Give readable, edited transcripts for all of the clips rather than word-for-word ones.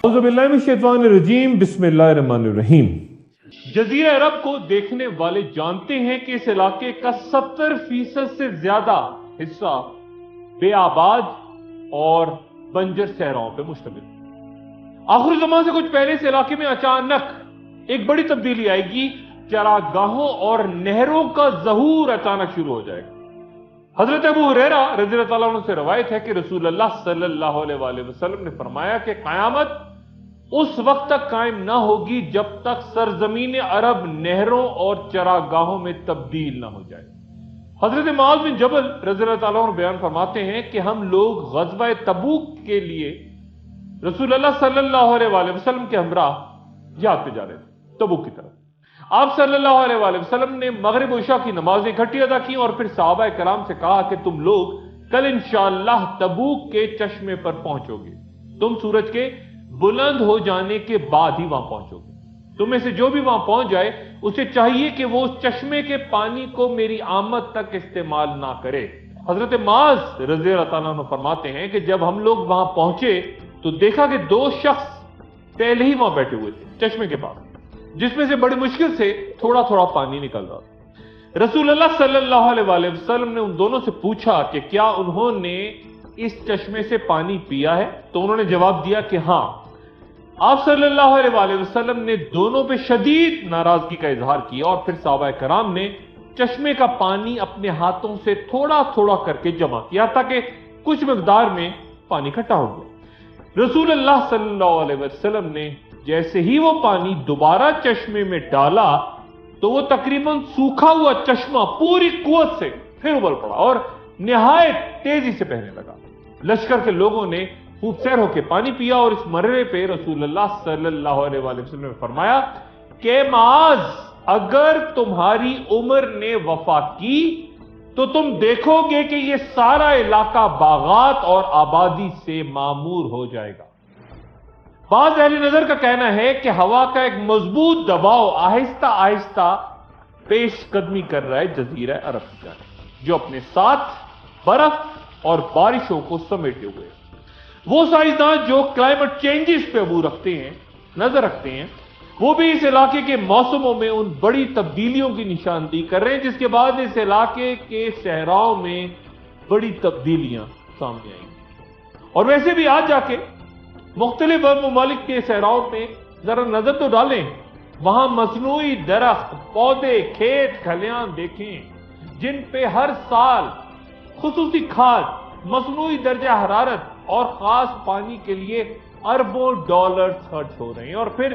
اعوذ باللہ من الشیطان الرجیم، بسم اللہ الرحمن الرحیم۔ جزیرہ عرب کو دیکھنے والے جانتے ہیں کہ اس علاقے کا 70% سے زیادہ حصہ بے آباد اور بنجر صحراؤں پہ مشتمل ہے۔ آخر زمان سے کچھ پہلے اس علاقے میں اچانک ایک بڑی تبدیلی آئے گی، چراگاہوں اور نہروں کا ظہور اچانک شروع ہو جائے گا۔ حضرت ابو ہریرہ رضی اللہ تعالیٰ عنہ سے روایت ہے کہ رسول اللہ صلی اللہ علیہ وآلہ وسلم نے فرمایا کہ قیامت اس وقت تک قائم نہ ہوگی جب تک سرزمین عرب نہروں اور چراگاہوں میں تبدیل نہ ہو جائے۔ حضرت معاذ بن جبل رضی اللہ تعالیٰ عنہ بیان فرماتے ہیں کہ ہم لوگ غزوہ تبوک کے لیے رسول اللہ صلی اللہ علیہ وآلہ وسلم کے ہمراہ جہاد پہ جا رہے تھے، تبوک کی طرف۔ آپ صلی اللہ علیہ وآلہ وسلم نے مغرب و عشاء کی نمازیں اکٹھی ادا کی اور پھر صحابہ کرام سے کہا کہ تم لوگ کل انشاءاللہ تبوک کے چشمے پر پہنچو گے، تم سورج کے بلند ہو جانے کے بعد ہی وہاں پہنچو گے، تم میں سے جو بھی وہاں پہنچ جائے اسے چاہیے کہ وہ اس چشمے کے پانی کو میری آمد تک استعمال نہ کرے۔ حضرت معاذ رضی اللہ تعالیٰ عنہ فرماتے ہیں کہ جب ہم لوگ وہاں پہنچے تو دیکھا کہ 2 شخص پہلے ہی وہاں بیٹھے ہوئے تھے چشمے کے پاس، جس میں سے بڑی مشکل سے تھوڑا تھوڑا پانی نکل رہا تھا۔ رسول اللہ صلی اللہ علیہ وآلہ وسلم نے ان دونوں سے پوچھا کہ کیا انہوں نے اس چشمے سے پانی پیا ہے؟ تو انہوں نے جواب دیا کہ ہاں۔ آپ صلی اللہ علیہ وآلہ وسلم نے دونوں پہ شدید ناراضگی کا اظہار کیا اور پھر صحابہ کرام نے چشمے کا پانی اپنے ہاتھوں سے تھوڑا تھوڑا کر کے جمع کیا تاکہ کچھ مقدار میں پانی اکٹھا ہو گیا۔ رسول اللہ صلی اللہ علیہ وسلم نے جیسے ہی وہ پانی دوبارہ چشمے میں ڈالا تو وہ تقریباً سوکھا ہوا چشمہ پوری قوت سے پھر ابل پڑا اور نہایت تیزی سے بہنے لگا۔ لشکر کے لوگوں نے خوب سیر ہو کے پانی پیا اور اس مرحلے پہ رسول اللہ صلی اللہ علیہ وآلہ وسلم نے فرمایا کہ معاذ، اگر تمہاری عمر نے وفا کی تو تم دیکھو گے کہ یہ سارا علاقہ باغات اور آبادی سے معمور ہو جائے گا۔ بعض اہل نظر کا کہنا ہے کہ ہوا کا ایک مضبوط دباؤ آہستہ آہستہ پیش قدمی کر رہا ہے جزیرہ عرب کی جانب، جو اپنے ساتھ برف اور بارشوں کو سمیٹے ہوئے۔ وہ سائنسدان جو کلائمیٹ چینجز پہ عبور رکھتے ہیں، نظر رکھتے ہیں، وہ بھی اس علاقے کے موسموں میں ان بڑی تبدیلیوں کی نشاندہی کر رہے ہیں جس کے بعد اس علاقے کے صحراؤں میں بڑی تبدیلیاں سامنے آئیں گی۔ اور ویسے بھی آج جا کے مختلف ممالک کے صحراؤں میں ذرا نظر تو ڈالیں، وہاں مصنوعی درخت، پودے، کھیت کھلیان دیکھیں جن پہ ہر سال خصوصی کھاد، مصنوعی درجہ حرارت اور خاص پانی کے لیے اربوں ڈالر خرچ ہو رہے ہیں۔ اور پھر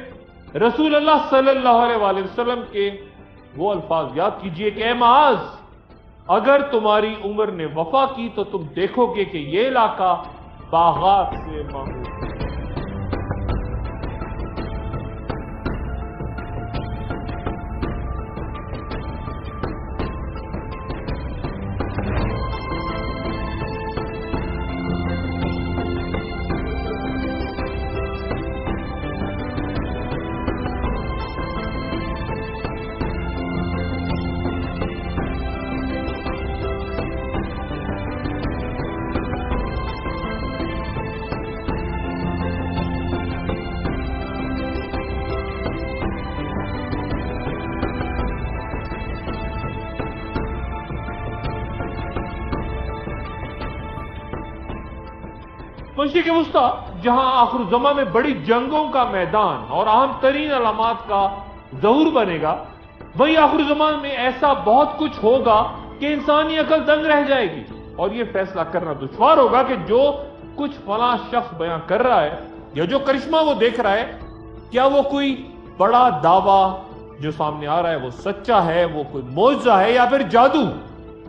رسول اللہ صلی اللہ علیہ وآلہ وسلم کے وہ الفاظ یاد کیجئے کہ اے معاذ، اگر تمہاری عمر نے وفا کی تو تم دیکھو گے کہ یہ علاقہ باغات سے معمور ہے۔ مشرق وسطیٰ جہاں آخر الزماں میں بڑی جنگوں کا میدان اور اہم ترین علامات کا ظہور بنے گا، وہی آخر الزمان میں ایسا بہت کچھ ہوگا کہ انسانی عقل دنگ رہ جائے گی اور یہ فیصلہ کرنا دشوار ہوگا کہ جو کچھ فلاں شخص بیان کر رہا ہے یا جو کرشمہ وہ دیکھ رہا ہے، کیا وہ کوئی بڑا دعویٰ جو سامنے آ رہا ہے وہ سچا ہے، وہ کوئی معجزہ ہے یا پھر جادو۔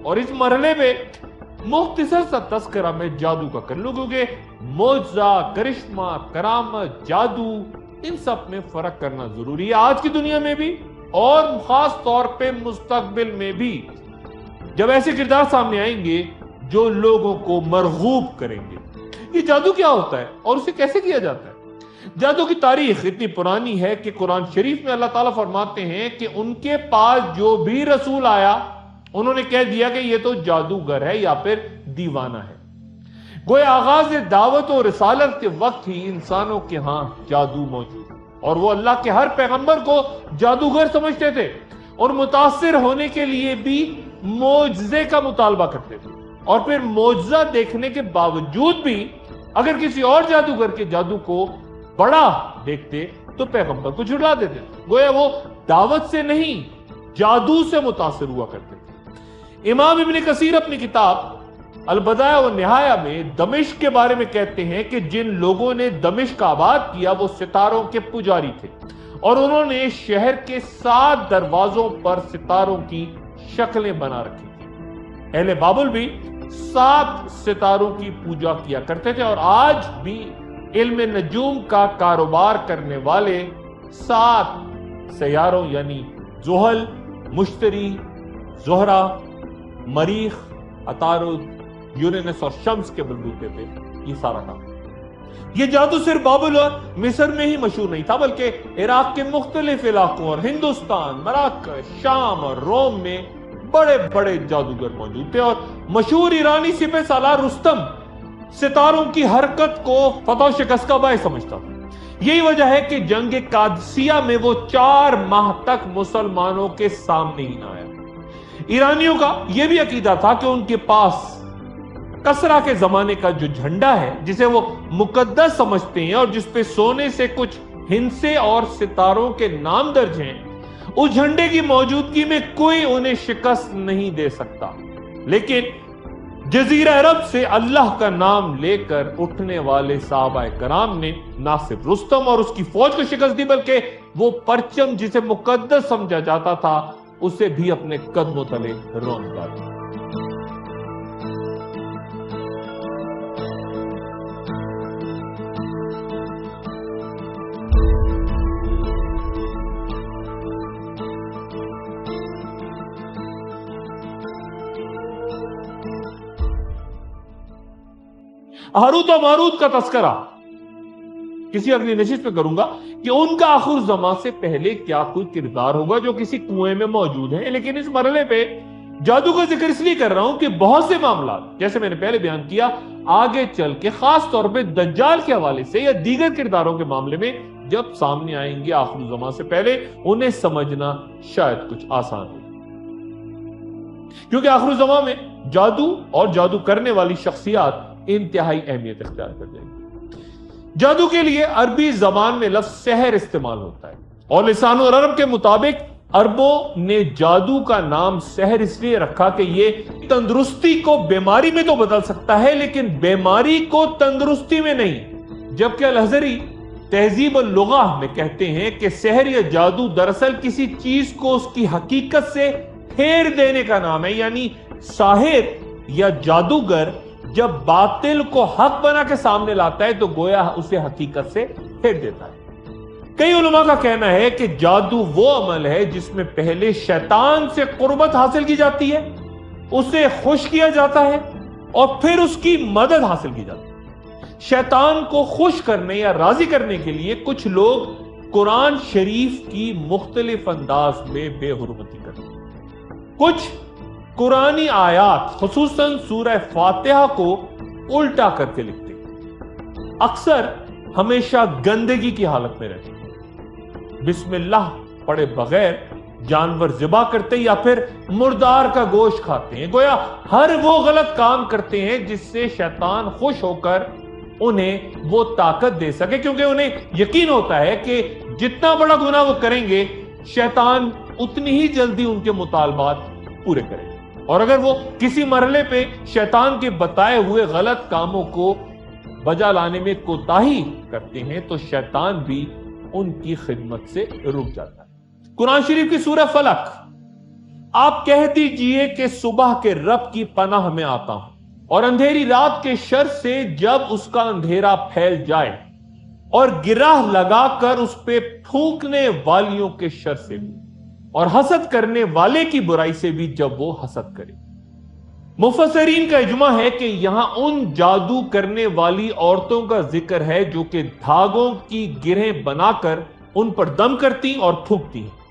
اور اس مرحلے میں مختصر سا تذکرہ میں جادو کا کر لوں، کیونکہ معجزہ، کرشمہ، کرامت، جادو، ان سب میں فرق کرنا ضروری ہے آج کی دنیا میں بھی اور خاص طور پہ مستقبل میں بھی، جب ایسے کردار سامنے آئیں گے جو لوگوں کو مرغوب کریں گے۔ یہ جادو کیا ہوتا ہے اور اسے کیسے کیا جاتا ہے؟ جادو کی تاریخ اتنی پرانی ہے کہ قرآن شریف میں اللہ تعالیٰ فرماتے ہیں کہ ان کے پاس جو بھی رسول آیا انہوں نے کہہ دیا کہ یہ تو جادوگر ہے یا پھر دیوانہ ہے۔ گویا آغاز دعوت و رسالت کے وقت ہی انسانوں کے ہاں جادو موجود ہے، اور وہ اللہ کے ہر پیغمبر کو جادوگر سمجھتے تھے اور متاثر ہونے کے لیے بھی معجزے کا مطالبہ کرتے تھے، اور پھر معجزہ دیکھنے کے باوجود بھی اگر کسی اور جادوگر کے جادو کو بڑا دیکھتے تو پیغمبر کو جھٹلا دیتے تھے۔ گویا وہ دعوت سے نہیں، جادو سے متاثر ہوا کرتے تھے۔ امام ابن کثیر اپنی کتاب البدایہ والنہایہ میں دمشق کے بارے میں کہتے ہیں کہ جن لوگوں نے دمشق آباد کیا وہ ستاروں کے پجاری تھے، اور انہوں نے شہر کے 7 دروازوں پر ستاروں کی شکلیں بنا رکھی تھی۔ اہل بابل بھی 7 ستاروں کی پوجا کیا کرتے تھے، اور آج بھی علم نجوم کا کاروبار کرنے والے 7 سیاروں یعنی زحل، مشتری، زہرہ، مریخ، عطارد، یورینس اور شمس کے بلبوتے پہ یہ سارا کام۔ یہ جادو صرف بابل اور مصر میں ہی مشہور نہیں تھا، بلکہ عراق کے مختلف علاقوں اور ہندوستان، مراکش، شام اور روم میں بڑے بڑے جادوگر موجود تھے، اور مشہور ایرانی سپہ سالار رستم ستاروں کی حرکت کو فتح و شکست کا باعث سمجھتا تھا۔ یہی وجہ ہے کہ جنگ قادسیہ میں وہ 4 ماہ تک مسلمانوں کے سامنے ہی نہ آیا۔ ایرانیوں کا یہ بھی عقیدہ تھا کہ ان کے پاس کسرا کے زمانے کا جو جھنڈا ہے جسے وہ مقدس سمجھتے ہیں اور جس پہ سونے سے کچھ ہندسے اور ستاروں کے نام درج ہیں، اس جھنڈے کی موجودگی میں کوئی انہیں شکست نہیں دے سکتا۔ لیکن جزیرہ عرب سے اللہ کا نام لے کر اٹھنے والے صحابہ کرام نے نہ صرف رستم اور اس کی فوج کو شکست دی، بلکہ وہ پرچم جسے مقدس سمجھا جاتا تھا اسے بھی اپنے قدموں تلے رون ڈالا۔ ہاروت و ماروت کا تذکرہ کسی اگلی نشست میں کروں گا کہ ان کا آخر زمان سے پہلے کیا کوئی کردار ہوگا جو کسی کنویں میں موجود ہے، لیکن اس مرحلے پہ جادو کا ذکر اس لیے کر رہا ہوں کہ بہت سے معاملات جیسے میں نے پہلے بیان کیا آگے چل کے خاص طور پہ دجال کے حوالے سے یا دیگر کرداروں کے معاملے میں جب سامنے آئیں گے آخر زمان سے پہلے، انہیں سمجھنا شاید کچھ آسان ہو، کیونکہ آخر زمان میں جادو اور جادو کرنے والی شخصیات انتہائی اہمیت اختیار کر جائے گی۔ جادو کے لیے عربی زبان میں لفظ سحر استعمال ہوتا ہے، اور لسان العرب کے مطابق عربوں نے جادو کا نام سحر اس لیے رکھا کہ یہ تندرستی کو بیماری میں تو بدل سکتا ہے لیکن بیماری کو تندرستی میں نہیں، جبکہ الازہری تہذیب اللغہ میں کہتے ہیں کہ سحر یا جادو دراصل کسی چیز کو اس کی حقیقت سے پھیر دینے کا نام ہے، یعنی ساحر یا جادوگر جب باطل کو حق بنا کے سامنے لاتا ہے تو گویا اسے حقیقت سے پھیر دیتا ہے۔ کئی علماء کا کہنا ہے کہ جادو وہ عمل ہے جس میں پہلے شیطان سے قربت حاصل کی جاتی ہے، اسے خوش کیا جاتا ہے اور پھر اس کی مدد حاصل کی جاتی ہے۔ شیطان کو خوش کرنے یا راضی کرنے کے لیے کچھ لوگ قرآن شریف کی مختلف انداز میں بے حرمتی کرتے ہیں، کچھ قرآنی آیات خصوصاً سورہ فاتحہ کو الٹا کر کے لکھتے ہیں، اکثر ہمیشہ گندگی کی حالت میں رہتے ہیں، بسم اللہ پڑھے بغیر جانور ذبح کرتے یا پھر مردار کا گوشت کھاتے ہیں، گویا ہر وہ غلط کام کرتے ہیں جس سے شیطان خوش ہو کر انہیں وہ طاقت دے سکے، کیونکہ انہیں یقین ہوتا ہے کہ جتنا بڑا گناہ وہ کریں گے شیطان اتنی ہی جلدی ان کے مطالبات پورے کرے گا، اور اگر وہ کسی مرحلے پہ شیطان کے بتائے ہوئے غلط کاموں کو بجا لانے میں کوتاہی کرتے ہیں تو شیطان بھی ان کی خدمت سے رک جاتا ہے۔ قرآن شریف کی سورہ فلق، آپ کہہ دیجئے کہ صبح کے رب کی پناہ میں آتا ہوں اور اندھیری رات کے شر سے جب اس کا اندھیرا پھیل جائے اور گرہ لگا کر اس پہ پھونکنے والیوں کے شر سے بھی اور حسد کرنے والے کی برائی سے بھی جب وہ حسد کرے۔ مفسرین کا اجماع ہے کہ یہاں ان جادو کرنے والی عورتوں کا ذکر ہے جو کہ دھاگوں کی گرہیں بنا کر ان پر دم کرتی اور پھونکتی ہیں۔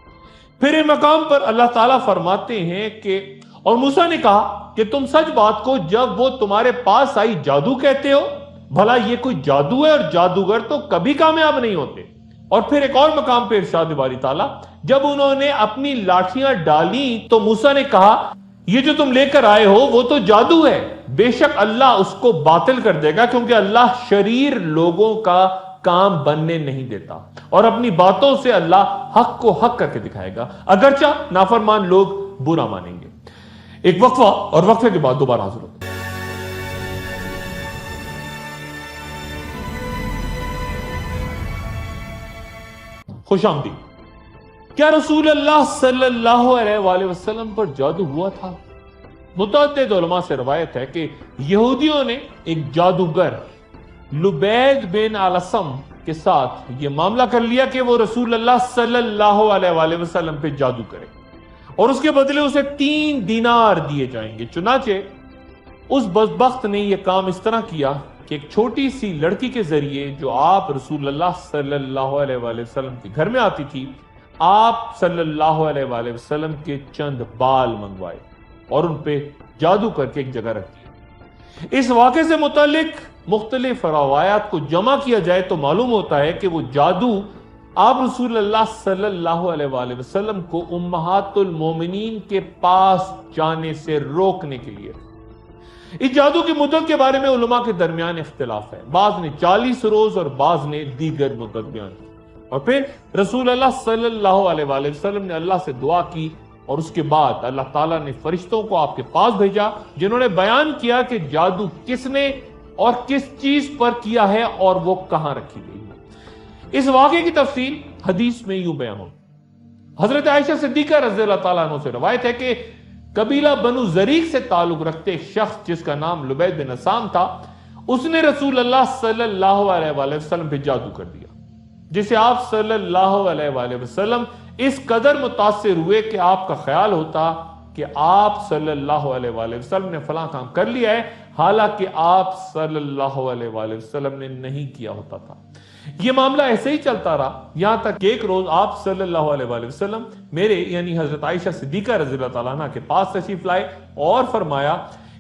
پھر اس مقام پر اللہ تعالیٰ فرماتے ہیں کہ اور موسیٰ نے کہا کہ تم سچ بات کو جب وہ تمہارے پاس آئی جادو کہتے ہو؟ بھلا یہ کوئی جادو ہے، اور جادوگر تو کبھی کامیاب نہیں ہوتے۔ اور پھر ایک اور مقام پہ ارشاد باری تعالیٰ، جب انہوں نے اپنی لاٹھیاں ڈالیں تو موسیٰ نے کہا یہ جو تم لے کر آئے ہو وہ تو جادو ہے، بے شک اللہ اس کو باطل کر دے گا، کیونکہ اللہ شریر لوگوں کا کام بننے نہیں دیتا، اور اپنی باتوں سے اللہ حق کو حق کر کے دکھائے گا، اگرچہ نافرمان لوگ برا مانیں گے۔ ایک وقفہ، اور وقفے کے بعد دوبارہ حاضر ہوتے ہیں۔ خوش آمدید۔ کیا رسول اللہ صلی اللہ علیہ وآلہ وسلم پر جادو ہوا تھا؟ متعدد علماء سے روایت ہے کہ یہودیوں نے ایک جادوگر لبید بن علسم کے ساتھ یہ معاملہ کر لیا کہ وہ رسول اللہ صلی اللہ علیہ وآلہ وسلم پہ جادو کرے، اور اس کے بدلے اسے 3 دینار دیے جائیں گے۔ چنانچہ اس بدبخت نے یہ کام اس طرح کیا کہ ایک چھوٹی سی لڑکی کے ذریعے جو آپ رسول اللہ صلی اللہ علیہ وآلہ وسلم کے گھر میں آتی تھی، آپ صلی اللہ علیہ وآلہ وسلم کے چند بال منگوائے اور ان پہ جادو کر کے ایک جگہ رکھ دیا۔ اس واقعے سے متعلق مختلف روایات کو جمع کیا جائے تو معلوم ہوتا ہے کہ وہ جادو آپ رسول اللہ صلی اللہ علیہ وآلہ وسلم کو امہات المومنین کے پاس جانے سے روکنے کے لیے۔ اس جادو کی مدت کے بارے میں علماء کے درمیان اختلاف ہے، بعض نے 40 روز اور بعض نے دیگر مدت بیان کی۔ اور پھر رسول اللہ صلی اللہ علیہ وآلہ وسلم نے اللہ سے دعا کی، اور اس کے بعد اللہ تعالیٰ نے فرشتوں کو آپ کے پاس بھیجا جنہوں نے بیان کیا کہ جادو کس نے اور کس چیز پر کیا ہے اور وہ کہاں رکھی گئی ہے۔ اس واقعے کی تفصیل حدیث میں یوں بیان ہو۔ حضرت عائشہ صدیقہ رضی اللہ تعالیٰ عنہ سے روایت ہے کہ قبیلہ بنو زریق سے تعلق رکھتے ایک شخص جس کا نام لبید بن عصام تھا، اس نے رسول اللہ صلی اللہ علیہ وآلہ وسلم پہ جادو کر دیا، جسے آپ صلی اللہ علیہ وآلہ وسلم اس قدر متاثر ہوئے کہ آپ کا خیال ہوتا کہ آپ صلی اللہ علیہ وآلہ وسلم نے فلاں کام کر لیا ہے، حالانکہ آپ صلی اللہ علیہ وآلہ وسلم نے نہیں کیا ہوتا تھا۔ یہ معاملہ ایسے ہی چلتا رہا، یہاں تک کہ ایک روز آپ صلی اللہ علیہ وآلہ وسلم میرے یعنی حضرت عائشہ صدیقہ رضی اللہ تعالیٰ عنہ کے پاس تشریف لائے اور فرمایا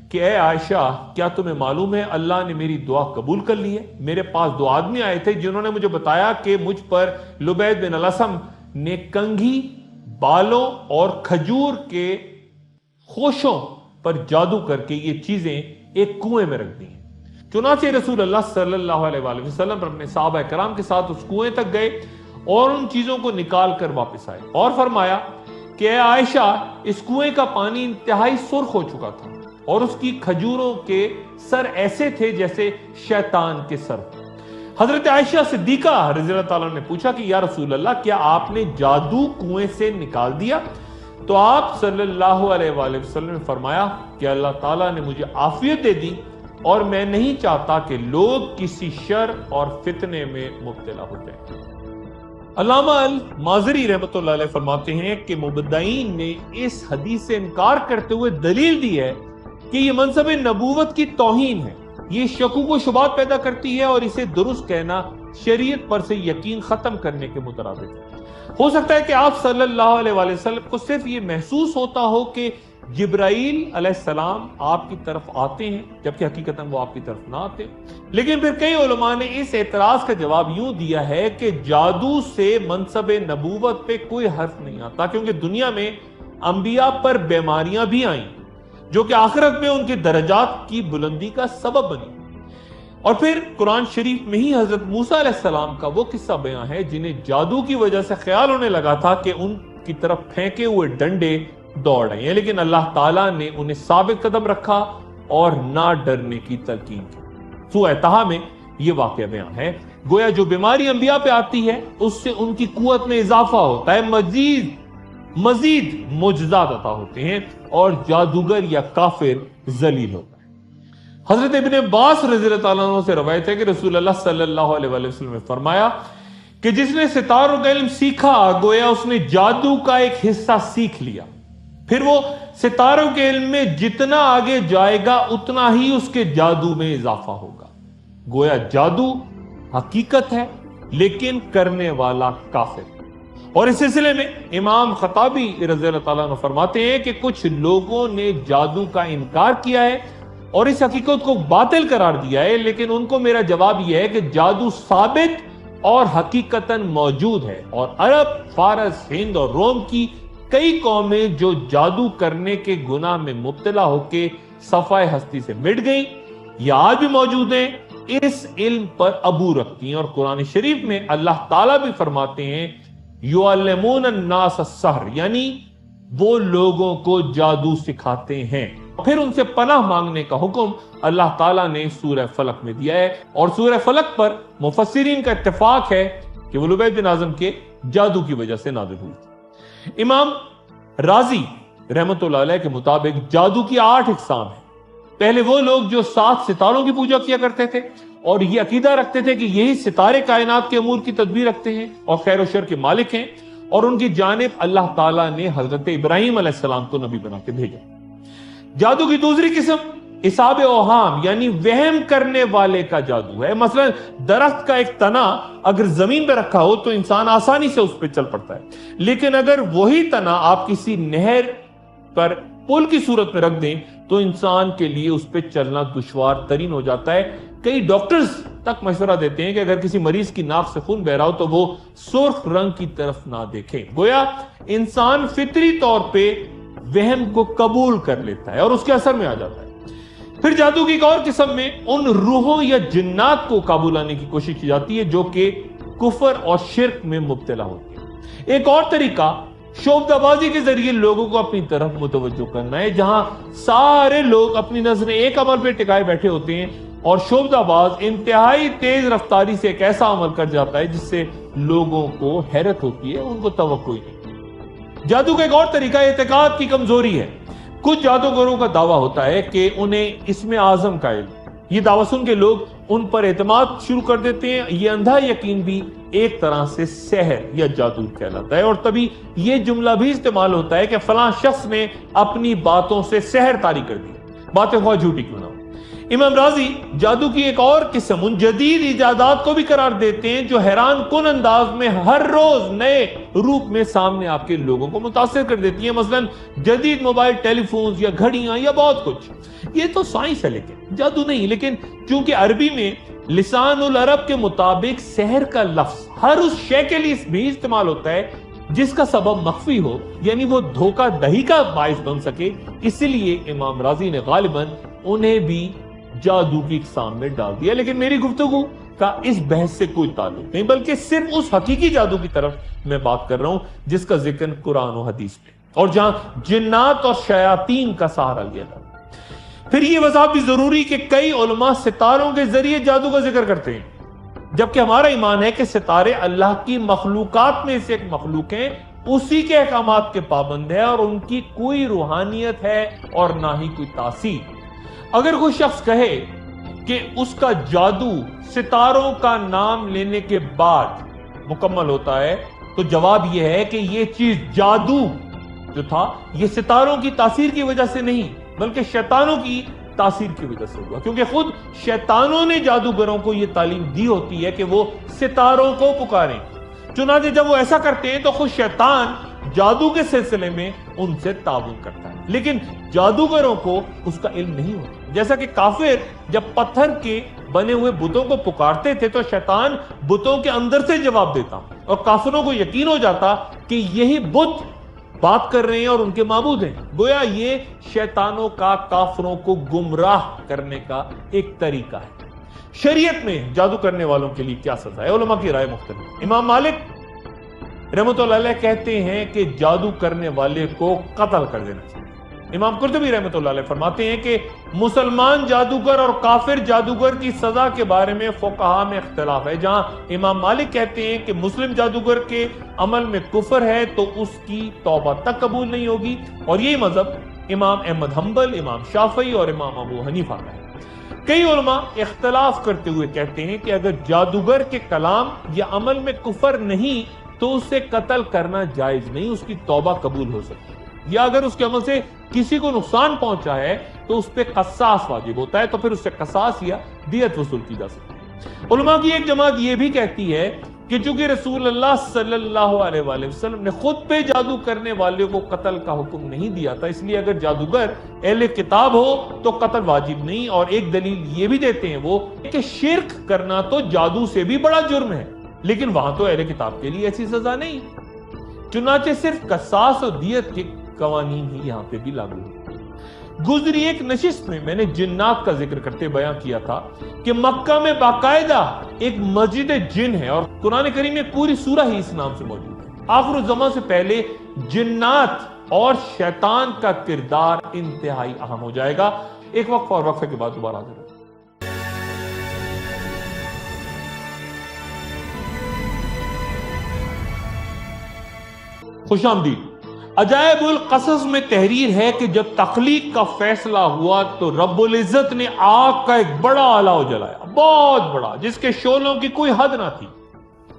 کہ اے عائشہ، کیا تمہیں معلوم ہے اللہ نے میری دعا قبول کر لی ہے؟ میرے پاس 2 آدمی آئے تھے جنہوں نے مجھے بتایا کہ مجھ پر لبید بن علسم نے کنگھی، بالوں اور کھجور کے خوشوں پر جادو کر کے یہ چیزیں ایک کنویں میں رکھ دی ہیں۔ چنانچہ رسول اللہ صلی اللہ علیہ وآلہ وسلم اپنے صحابہ کرام کے ساتھ اس کنویں تک گئے اور ان چیزوں کو نکال کر واپس آئے اور فرمایا کہ اے عائشہ، اس کنویں کا پانی انتہائی سرخ ہو چکا تھا اور اس کی کھجوروں کے سر ایسے تھے جیسے شیطان کے سر۔ حضرت عائشہ صدیقہ رضی اللہ تعالیٰ نے پوچھا کہ یا رسول اللہ، کیا آپ نے جادو کنویں سے نکال دیا؟ تو آپ صلی اللہ علیہ وآلہ وسلم نے فرمایا کہ اللہ تعالیٰ نے مجھے عافیت دے دی اور میں نہیں چاہتا کہ لوگ کسی شر اور فتنے میں مبتلا ہو جائیں۔ علامہ المازری رحمۃ اللہ علیہ فرماتے ہیں کہ مبتدئین نے اس حدیث سے انکار کرتے ہوئے دلیل دی ہے کہ یہ منصب نبوت کی توہین ہے، یہ شکوک و شبہات پیدا کرتی ہے اور اسے درست کہنا شریعت پر سے یقین ختم کرنے کے مترادف ہے۔ ہو سکتا ہے کہ آپ صلی اللہ علیہ وآلہ وسلم کو صرف یہ محسوس ہوتا ہو کہ جبرائیل علیہ السلام آپ کی طرف آتے ہیں، جبکہ حقیقتاً وہ آپ کی طرف نہ آتے۔ لیکن پھر کئی علماء نے اس اعتراض کا جواب یوں دیا ہے کہ جادو سے منصب نبوت پہ کوئی حرف نہیں آتا، کیونکہ دنیا میں انبیاء پر بیماریاں بھی آئیں جو کہ آخرت میں ان کے درجات کی بلندی کا سبب بنی۔ اور پھر قرآن شریف میں ہی حضرت موسیٰ علیہ السلام کا وہ قصہ بیان ہے جنہیں جادو کی وجہ سے خیال ہونے لگا تھا کہ ان کی طرف پھینکے ہوئے ڈنڈے دوڑ رہے ہیں، لیکن اللہ تعالیٰ نے انہیں ثابت قدم رکھا اور نہ ڈرنے کی تلقین کی۔ سورہ طٰہٰ میں یہ واقعہ بیان ہے، گویا جو بیماری انبیاء پہ آتی ہے اس سے ان کی قوت میں اضافہ ہوتا ہے، مزید معجزات عطا ہوتے ہیں اور جادوگر یا کافر ذلیل ہوتا ہے۔ حضرت ابن عباس رضی اللہ تعالیٰ عنہ سے روایت ہے کہ رسول اللہ صلی اللہ علیہ وآلہ وسلم نے فرمایا کہ جس نے ستاروں کا علم سیکھا گویا اس نے جادو کا ایک حصہ سیکھ لیا، پھر وہ ستاروں کے علم میں جتنا آگے جائے گا اتنا ہی اس کے جادو میں اضافہ ہوگا۔ گویا جادو حقیقت ہے لیکن کرنے والا کافر۔ اور اس سلسلے میں امام خطابی رضی اللہ تعالیٰ عنہ فرماتے ہیں کہ کچھ لوگوں نے جادو کا انکار کیا ہے اور اس حقیقت کو باطل قرار دیا ہے، لیکن ان کو میرا جواب یہ ہے کہ جادو ثابت اور حقیقتاً موجود ہے، اور عرب، فارس، ہند اور روم کی کئی قومیں جو جادو کرنے کے گناہ میں مبتلا ہو کے صفائے ہستی سے مٹ گئیں یا آج بھی موجود ہیں، اس علم پر عبور رکھتی ہیں۔ اور قرآن شریف میں اللہ تعالیٰ بھی فرماتے ہیں یعلمون الناس السحر، یعنی وہ لوگوں کو جادو سکھاتے ہیں۔ پھر ان سے پناہ مانگنے کا حکم اللہ تعالیٰ نے سورہ فلق میں دیا ہے، اور سورہ فلق پر مفسرین کا اتفاق ہے کہ وہ لبید بن اعظم کے جادو کی وجہ سے نازل ہوئی تھی۔ امام رازی رحمت اللہ علیہ کے مطابق جادو کی 8 اقسام ہیں۔ پہلے وہ لوگ جو 7 ستاروں کی پوجا کیا کرتے تھے اور یہ عقیدہ رکھتے تھے کہ یہی ستارے کائنات کے امور کی تدبیر رکھتے ہیں اور خیر و شر کے مالک ہیں، اور ان کی جانب اللہ تعالیٰ نے حضرت ابراہیم علیہ السلام کو نبی بنا کے بھیجا۔ جادو کی دوسری قسم اصحاب اوہام یعنی وہم کرنے والے کا جادو ہے۔ مثلا درخت کا ایک تنا اگر زمین پہ رکھا ہو تو انسان آسانی سے اس پہ چل پڑتا ہے، لیکن اگر وہی تنا آپ کسی نہر پر پل کی صورت میں رکھ دیں تو انسان کے لیے اس پہ چلنا دشوار ترین ہو جاتا ہے۔ کئی ڈاکٹرز تک مشورہ دیتے ہیں کہ اگر کسی مریض کی ناک سے خون بہ رہا ہو تو وہ سرخ رنگ کی طرف نہ دیکھیں۔ گویا انسان فطری طور پہ وہم کو قبول کر لیتا ہے اور اس کے اثر میں آ جاتا ہے۔ پھر جادو کی ایک اور قسم میں ان روحوں یا جنات کو قابو لانے کی کوشش کی جاتی ہے جو کہ کفر اور شرک میں مبتلا ہوتی ہے۔ ایک اور طریقہ شعبدہ بازی کے ذریعے لوگوں کو اپنی طرف متوجہ کرنا ہے، جہاں سارے لوگ اپنی نظریں ایک عمل پہ ٹکائے بیٹھے ہوتے ہیں اور شعبدہ باز انتہائی تیز رفتاری سے ایک ایسا عمل کر جاتا ہے جس سے لوگوں کو حیرت ہوتی ہے، ان کو توقع ہی نہیں۔ جادو کا ایک اور طریقہ اعتقاد کی کمزوری ہے۔ کچھ جادوگروں کا دعویٰ ہوتا ہے کہ انہیں اسم اعظم کا علم، یہ دعویٰ سن کے لوگ ان پر اعتماد شروع کر دیتے ہیں۔ یہ اندھا یقین بھی ایک طرح سے سحر یا جادو کہلاتا ہے، اور تبھی یہ جملہ بھی استعمال ہوتا ہے کہ فلاں شخص نے اپنی باتوں سے سحر طاری کر دی، باتیں خواہ جھوٹی کیوں نہ ہو۔ امام رازی جادو کی ایک اور قسم ان جدید ایجادات کو بھی قرار دیتے ہیں جو حیران کن انداز میں ہر روز نئے روپ میں سامنے آپ کے لوگوں کو متاثر کر دیتی ہیں۔ مثلا جدید موبائل ٹیلی فونز یا گھڑیاں یا بہت کچھ، یہ تو سائنس ہے لیکن جادو نہیں۔ لیکن چونکہ عربی میں لسان العرب کے مطابق سحر کا لفظ ہر اس شے کے لیے بھی استعمال ہوتا ہے جس کا سبب مخفی ہو، یعنی وہ دھوکہ دہی کا باعث بن سکے، اس لیے امام رازی نے غالباً انہیں بھی جادو کی اقسام میں ڈال دیا۔ لیکن میری گفتگو کا اس بحث سے کوئی تعلق نہیں، بلکہ صرف اس حقیقی جادو کی طرف میں بات کر رہا ہوں جس کا ذکر قرآن و حدیث میں اور جہاں جنات اور شیاطین کا سہارا لیا جاتا ہے۔ پھر یہ وضاحت بھی ضروری کہ کئی علماء ستاروں کے ذریعے جادو کا ذکر کرتے ہیں، جبکہ ہمارا ایمان ہے کہ ستارے اللہ کی مخلوقات میں سے ایک مخلوق ہیں، اسی کے احکامات کے پابند ہے اور ان کی کوئی روحانیت ہے اور نہ ہی کوئی تاثیر۔ اگر کوئی شخص کہے کہ اس کا جادو ستاروں کا نام لینے کے بعد مکمل ہوتا ہے تو جواب یہ ہے کہ یہ چیز جادو جو تھا یہ ستاروں کی تاثیر کی وجہ سے نہیں بلکہ شیطانوں کی تاثیر کی وجہ سے ہوا، کیونکہ خود شیطانوں نے جادوگروں کو یہ تعلیم دی ہوتی ہے کہ وہ ستاروں کو پکاریں۔ چنانچہ جب وہ ایسا کرتے ہیں تو خود شیطان جادو کے سلسلے میں ان سے تعاون کرتا ہے، لیکن جادوگروں کو اس کا علم نہیں ہوتا۔ جیسا کہ کافر جب پتھر کے بنے ہوئے بتوں کو پکارتے تھے تو شیطان بتوں کے اندر سے جواب دیتا اور کافروں کو یقین ہو جاتا کہ یہی بت بات کر رہے ہیں اور ان کے معبود ہیں۔ گویا یہ شیطانوں کا کافروں کو گمراہ کرنے کا ایک طریقہ ہے۔ شریعت میں جادو کرنے والوں کے لیے کیا سزا ہے؟ علماء کی رائے مختلف۔ امام مالک رحمت اللہ علیہ کہتے ہیں کہ جادو کرنے والے کو قتل کر دینا چاہیے۔ امام قرطبی رحمت اللہ علیہ فرماتے ہیں کہ مسلمان جادوگر اور کافر جادوگر کی سزا کے بارے میں فقہاء میں اختلاف ہے۔ جہاں امام مالک کہتے ہیں کہ مسلم جادوگر کے عمل میں کفر ہے تو اس کی توبہ تک قبول نہیں ہوگی، اور یہی مذہب امام احمد حنبل، امام شافعی اور امام ابو حنیفہ کا ہے۔ کئی علماء اختلاف کرتے ہوئے کہتے ہیں کہ اگر جادوگر کے کلام یا عمل میں کفر نہیں تو اسے قتل کرنا جائز نہیں، اس کی توبہ قبول ہو سکتی ہے، یا اگر اس کے عمل سے کسی کو نقصان پہنچا ہے تو اس پہ قصاص واجب ہوتا ہے، تو پھر اس سے قصاص یا دیت وصول کی جا سکتی ہے۔ علماء کی ایک جماعت یہ بھی کہتی ہے کہ کہ چونکہ رسول اللہ صلی اللہ علیہ وآلہ وسلم نے خود پہ جادو کرنے والے کو قتل کا حکم نہیں دیا تھا، اس لیے اگر جادوگر اہل کتاب ہو تو قتل واجب نہیں۔ اور ایک دلیل یہ بھی دیتے ہیں وہ کہ شرک کرنا تو جادو سے بھی بڑا جرم ہے، لیکن وہاں تو اہل کتاب کے لیے ایسی سزا نہیں، چنانچہ صرف قصاص اور دیت کے قوانین ہی یہاں پہ بھی لاگو ہیں۔ گزری ایک نشست میں نے جنات کا ذکر کرتے بیان کیا تھا کہ مکہ میں باقاعدہ ایک مسجد جن ہے، اور قرآن کریم میں پوری سورہ ہی اس نام سے موجود ہے۔ آخر الزمان سے پہلے جنات اور شیطان کا کردار انتہائی اہم ہو جائے گا۔ ایک وقفہ اور وقفے کے بعد دوبارہ حاضر ہیں۔ خوش آمدید۔ عجائب القصص میں تحریر ہے کہ جب تخلیق کا فیصلہ ہوا تو رب العزت نے آگ کا ایک بڑا آلہ جلایا، بہت بڑا، جس کے شعلوں کی کوئی حد نہ تھی،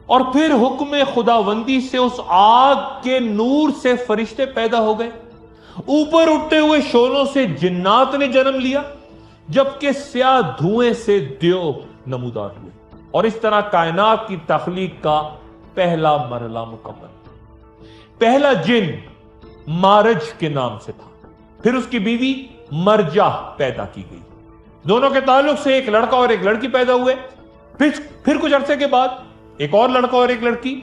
اور پھر حکم خداوندی سے اس آگ کے نور سے فرشتے پیدا ہو گئے، اوپر اٹھتے ہوئے شعلوں سے جنات نے جنم لیا، جبکہ سیاہ دھوئیں سے دیو نمودار ہوئے، اور اس طرح کائنات کی تخلیق کا پہلا مرحلہ مکمل۔ پہلا جن مارج کے نام سے تھا، پھر اس کی بیوی مرجہ پیدا کی گئی، دونوں کے تعلق سے ایک لڑکا اور ایک لڑکی پیدا ہوئے، پھر کچھ عرصے کے بعد ایک اور لڑکا اور ایک لڑکی،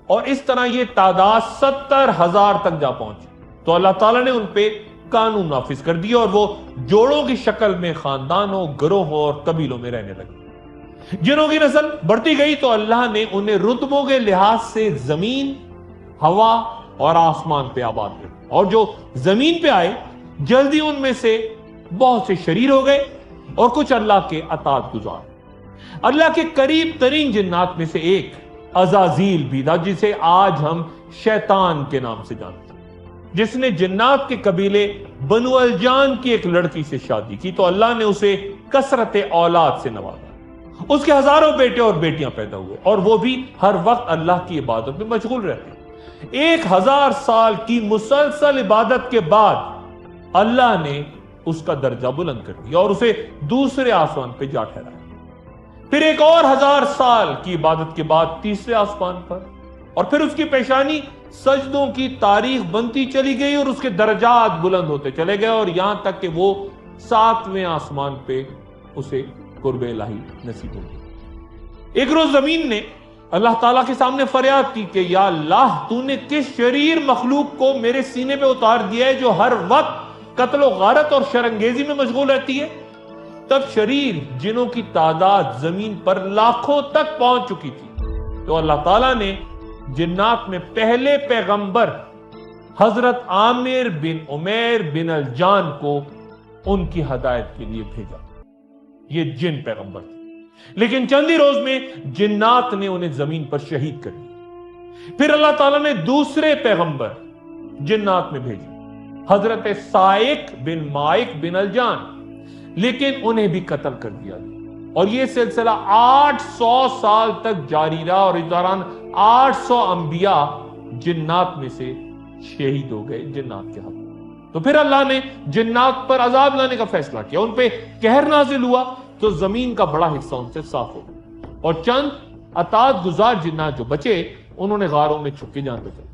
اور اس طرح یہ تعداد 70,000 تک جا پہنچی۔ تو اللہ تعالیٰ نے ان پہ قانون نافذ کر دیا، اور وہ جوڑوں کی شکل میں خاندانوں، گروہوں اور قبیلوں میں رہنے لگے۔ جنوں کی نسل بڑھتی گئی تو اللہ نے انہیں رتبوں کے لحاظ سے زمین، ہوا اور آسمان پہ آباد کر، اور جو زمین پہ آئے جلدی ان میں سے بہت سے شریر ہو گئے اور کچھ اللہ کے اطاعت گزار۔ اللہ کے قریب ترین جنات میں سے ایک عزازیل بھی تھا، جسے آج ہم شیطان کے نام سے جانتے ہیں، جس نے جنات کے قبیلے بنو الجان کی ایک لڑکی سے شادی کی تو اللہ نے اسے کثرت اولاد سے نوازا۔ اس کے ہزاروں بیٹے اور بیٹیاں پیدا ہوئے، اور وہ بھی ہر وقت اللہ کی عبادت میں مشغول رہتے۔ 1000 سال کی مسلسل عبادت کے بعد اللہ نے اس کا درجہ بلند کر دیا اور اسے دوسرے آسمان پہ جا ٹھہرایا، پھر ایک اور 1000 سال کی عبادت کے بعد تیسرے آسمان پر، اور پھر اس کی پیشانی سجدوں کی تاریخ بنتی چلی گئی اور اس کے درجات بلند ہوتے چلے گئے، اور یہاں تک کہ وہ 7ویں آسمان پہ اسے قرب الہی نصیب ہو گئی۔ ایک روز زمین نے اللہ تعالیٰ کے سامنے فریاد کی کہ یا اللہ، تو نے کس شریر مخلوق کو میرے سینے پہ اتار دیا ہے جو ہر وقت قتل و غارت اور شرانگیزی میں مشغول رہتی ہے؟ تب شریر جنوں کی تعداد زمین پر لاکھوں تک پہنچ چکی تھی، تو اللہ تعالیٰ نے جنات میں پہلے پیغمبر حضرت عامر بن عمیر بن الجان کو ان کی ہدایت کے لیے بھیجا۔ یہ جن پیغمبر تھے، لیکن چند ہی روز میں جنات نے انہیں زمین پر شہید کر دیا۔ پھر اللہ تعالیٰ نے دوسرے پیغمبر جنات میں بھیجے، حضرت صائق بن مائق بن الجان، لیکن انہیں بھی قتل کر دیا گیا، اور یہ سلسلہ 800 سال تک جاری رہا، اور اس دوران 800 انبیاء جنات میں سے شہید ہو گئے جنات کے ہاتھ۔ تو پھر اللہ نے جنات پر عذاب لانے کا فیصلہ کیا، ان پہ قہر نازل ہوا تو زمین کا بڑا حصہ ان سے صاف ہو گیا، اور چند اطاعت گزار جنات جو بچے انہوں نے غاروں میں چھپ کے جان بچائی۔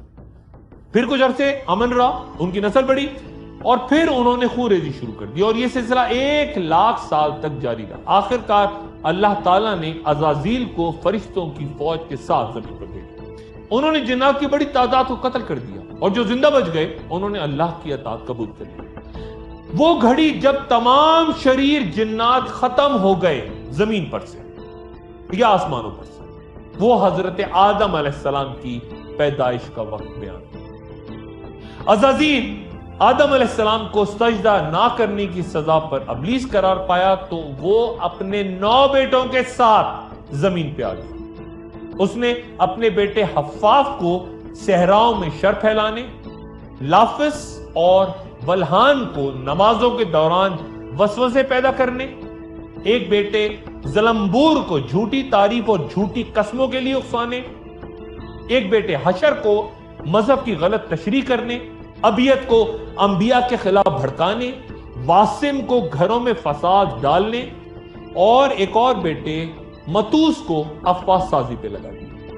پھر کچھ عرصے امن رہا، ان کی نسل بڑھی، اور پھر انہوں نے خونریزی شروع کر دی، اور یہ سلسلہ 1,00,000 سال تک جاری رہا۔ آخرکار اللہ تعالیٰ نے عزازیل کو فرشتوں کی فوج کے ساتھ زمین پر بھیجا، انہوں نے جنات کی بڑی تعداد کو قتل کر دیا، اور جو زندہ بچ گئے انہوں نے اللہ کی اطاعت قبول کر لی۔ وہ گھڑی جب تمام شریر جنات ختم ہو گئے زمین پر سے یا آسمانوں پر سے، وہ حضرت آدم علیہ السلام کی پیدائش کا وقت بیان۔ عزازیل آدم علیہ السلام کو سجدہ نہ کرنے کی سزا پر ابلیس قرار پایا تو وہ اپنے 9 بیٹوں کے ساتھ زمین پہ آ گیا۔ اس نے اپنے بیٹے حفاف کو صحراؤں میں شر پھیلانے، لافس اور بلحان کو نمازوں کے دوران وسوسے پیدا کرنے، ایک بیٹے زلمبور کو جھوٹی تعریف اور جھوٹی قسموں کے لیے اکسانے، ایک بیٹے حشر کو مذہب کی غلط تشریح کرنے، ابیت کو انبیاء کے خلاف بھڑکانے، واسم کو گھروں میں فساد ڈالنے، اور ایک اور بیٹے متوس کو افواہ سازی پہ لگا دیا۔